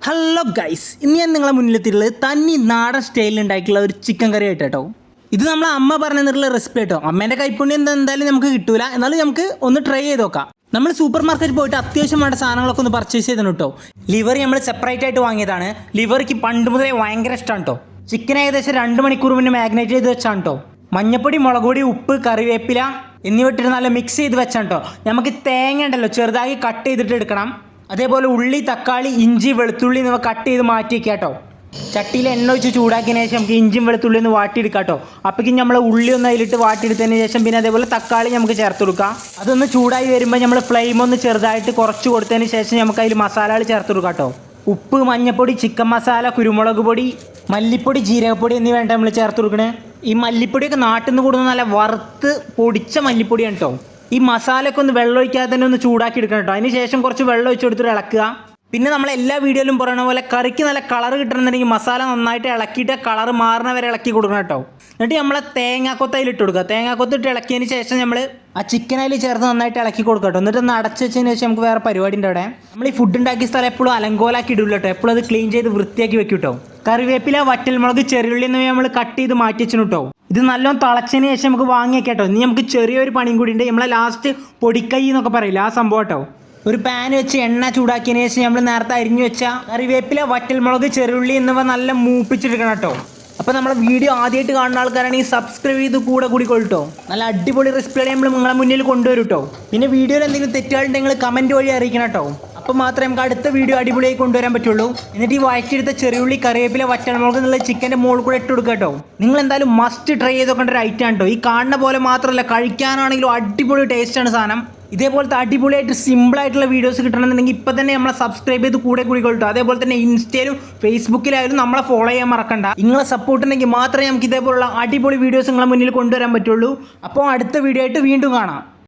Hello guys, ഇന്ന് ഞാൻ നിങ്ങളെ മുന്നിലെത്തിയിട്ടുള്ളത് തന്നി നാടൻ സ്റ്റൈലിൽ ഉണ്ടായിട്ടുള്ള ഒരു ചിക്കൻ കറി ആയിട്ട് കേട്ടോ. ഇത് നമ്മളെ അമ്മ പറഞ്ഞു തന്നിട്ടുള്ള റെസിപ്പി കേട്ടോ. അമ്മേൻ്റെ കൈപ്പുണ്യം എന്തായാലും നമുക്ക് കിട്ടൂല, എന്നാലും നമുക്ക് ഒന്ന് ട്രൈ ചെയ്ത് നോക്കാം. നമ്മൾ സൂപ്പർ മാർക്കറ്റിൽ പോയിട്ട് അത്യാവശ്യം വേണ്ട സാധനങ്ങളൊക്കെ ഒന്ന് പർച്ചേസ് ചെയ്തു കേട്ടോ. ലിവർ നമ്മൾ സെപ്പറേറ്റ് ആയിട്ട് വാങ്ങിയതാണ്. ലിവർക്ക് പണ്ട് മുതലേ ഭയങ്കര ഇഷ്ടമാണ് കേട്ടോ. ചിക്കൻ ഏകദേശം 2 മണിക്കൂർ മുന്നേ മാഗ്നേറ്റ് ചെയ്ത് വെച്ചാണ് കേട്ടോ. മഞ്ഞപ്പൊടി, മുളക് പൊടി, ഉപ്പ്, കറിവേപ്പില എന്നിവ ഇട്ടിട്ട് നല്ല മിക്സ് ചെയ്ത് വെച്ചാണ് കേട്ടോ. നമുക്ക് തേങ്ങ ഉണ്ടല്ലോ ചെറുതായി കട്ട് ചെയ്തിട്ട് എടുക്കണം. അതേപോലെ ഉള്ളി, തക്കാളി, ഇഞ്ചി, വെളുത്തുള്ളി എന്നിവ കട്ട് ചെയ്ത് മാറ്റി വയ്ക്കുക കേട്ടോ. ചട്ടിയിൽ എണ്ണ ഒഴിച്ച് ചൂടാക്കിയതിന് ശേഷം നമുക്ക് ഇഞ്ചിയും വെളുത്തുള്ളി ഒന്ന് വാട്ടിയെടുക്കാം കേട്ടോ. അപ്പോഴേക്കും നമ്മൾ ഉള്ളി ഒന്ന് അതിലിട്ട് വാട്ടിയെടുത്തതിന് ശേഷം പിന്നെ അതേപോലെ തക്കാളി നമുക്ക് ചേർത്ത് കൊടുക്കാം. അതൊന്ന് ചൂടായി വരുമ്പോൾ നമ്മൾ ഫ്ലെയിം ഒന്ന് ചെറുതായിട്ട് കുറച്ച് കൊടുത്തതിന് ശേഷം നമുക്ക് അതിൽ മസാലകൾ ചേർത്ത് കൊടുക്കാം കേട്ടോ. ഉപ്പ്, മഞ്ഞപ്പൊടി, ചിക്കൻ മസാല, കുരുമുളക് പൊടി, മല്ലിപ്പൊടി, ജീരകപ്പൊടി എന്നിവ നമ്മൾ ചേർത്ത് കൊടുക്കണേ. ഈ മല്ലിപ്പൊടിയൊക്കെ നാട്ടിൽ നിന്ന് കൂടുന്ന നല്ല വറുത്ത് പൊടിച്ച മല്ലിപ്പൊടിയാണ് കേട്ടോ. ഈ മസാലയൊക്കെ ഒന്ന് വെള്ളം ഒഴിക്കാതെ തന്നെ ഒന്ന് ചൂടാക്കി എടുക്കണം കേട്ടോ. അതിന് ശേഷം കുറച്ച് വെള്ളം ഒഴിച്ച് കൊടുത്തിട്ട് ഇളക്കുക. പിന്നെ നമ്മൾ എല്ലാ വീഡിയോയിലും പറയുന്ന പോലെ കറിക്ക് നല്ല കളർ കിട്ടണമെന്നുണ്ടെങ്കിൽ മസാല നന്നായിട്ട് ഇളക്കിയിട്ട് കളർ മാറുന്ന വരെ ഇളക്കി കൊടുക്കണം കേട്ടോ. എന്നിട്ട് നമ്മളെ തേങ്ങാക്കൊത്ത് അതിലിട്ട് കൊടുക്കുക. തേങ്ങാക്കൊത്തിട്ട് ഇളക്കിയതിന് ശേഷം നമ്മൾ ആ ചിക്കൻ അതിൽ ചേർത്ത് നന്നായിട്ട് ഇളക്കി കൊടുക്കുക കേട്ടോ. എന്നിട്ട് ഒന്ന് അടച്ച് വെച്ചതിന് ശേഷം നമുക്ക് വേറെ പരിപാടി ഉണ്ട് അവിടെ. നമ്മൾ ഈ ഫുഡ് ഉണ്ടാക്കിയ സ്ഥലം എപ്പോഴും അലങ്കോലാക്കി ഇടില്ല കേട്ടോ. എപ്പോഴും അത് ക്ലീൻ ചെയ്ത് വൃത്തിയാക്കി വെക്കും കേട്ടോ. കറിവേപ്പില, വറ്റൽമുളക്, ചെറിയുള്ളി എന്നിവ നമ്മൾ കട്ട് ചെയ്ത് മാറ്റി വെച്ചു കേട്ടോ. ഇത് നല്ലോണം തിളച്ചതിന് ശേഷം നമുക്ക് വാങ്ങിയേക്കാം കേട്ടോ. ഇനി നമുക്ക് ചെറിയൊരു പണിയും കൂടി ഉണ്ട്. നമ്മളെ ലാസ്റ്റ് പൊടിക്കൈ എന്നൊക്കെ പറയില്ല, ആ സംഭവം കേട്ടോ. ഒരു പാൻ വെച്ച് എണ്ണ ചൂടാക്കിയതിന് ശേഷം നമ്മൾ നേരത്തെ അരിഞ്ഞു വെച്ച കറിവേപ്പില, വറ്റൽമുളക്, ചെറുള്ളി എന്നിവ നല്ല മൂപ്പിച്ചെടുക്കണം കേട്ടോ. അപ്പോൾ നമ്മളെ വീഡിയോ ആദ്യമായിട്ട് കാണുന്ന ആൾക്കാരാണെങ്കിൽ സബ്സ്ക്രൈബ് ചെയ്ത് കൂടെ കൂടിക്കൊള്ളട്ടോ. നല്ല അടിപൊളി റെസിപ്പികൾ നമ്മൾ നിങ്ങളെ മുന്നിൽ കൊണ്ടുവരും കേട്ടോ. പിന്നെ വീഡിയോയിൽ എന്തെങ്കിലും തെറ്റുകളുണ്ടെങ്കിൽ കമൻറ്റ് വഴി അറിയിക്കണം കേട്ടോ. അപ്പോൾ മാത്രമേ നമുക്ക് അടുത്ത വീഡിയോ അടിപൊളിയായി കൊണ്ടുവരാൻ പറ്റുള്ളൂ. എന്നിട്ട് ഈ വഴറ്റിയെടുത്ത ചെറിയുള്ളി, കറിവേപ്പില, വറ്റൽമുളക് എന്നുള്ള ചിക്കൻ്റെ മുകളിൽ കൂടെ ഇട്ട് കൊടുക്കുക കേട്ടോ. നിങ്ങൾ എന്തായാലും മസ്റ്റ് ട്രൈ ചെയ്ത് നോക്കേണ്ട ഒരു ഐറ്റം ആണ് കേട്ടോ. ഈ കാണുന്ന പോലെ മാത്രമല്ല, കഴിക്കാനാണെങ്കിലും അടിപൊളി ടേസ്റ്റാണ് സാധനം. ഇതേപോലത്തെ അടിപൊളിയായിട്ട് സിമ്പിളായിട്ടുള്ള വീഡിയോസ് കിട്ടണമെന്നുണ്ടെങ്കിൽ ഇപ്പോൾ തന്നെ നമ്മളെ സബ്സ്ക്രൈബ് ചെയ്ത് കൂടെ കൂടിക്കൊള്ളട്ടോ. അതേപോലെ തന്നെ ഇൻസ്റ്റയിലും ഫേസ്ബുക്കിലായാലും നമ്മളെ ഫോളോ ചെയ്യാൻ മറക്കണ്ട. നിങ്ങളെ സപ്പോർട്ട് ഉണ്ടെങ്കിൽ മാത്രമേ നമുക്ക് ഇതേപോലുള്ള അടിപൊളി വീഡിയോസ് നിങ്ങളെ മുന്നിൽ കൊണ്ടുവരാൻ പറ്റുള്ളൂ. അപ്പോൾ അടുത്ത വീഡിയോ ആയിട്ട് വീണ്ടും കാണാം.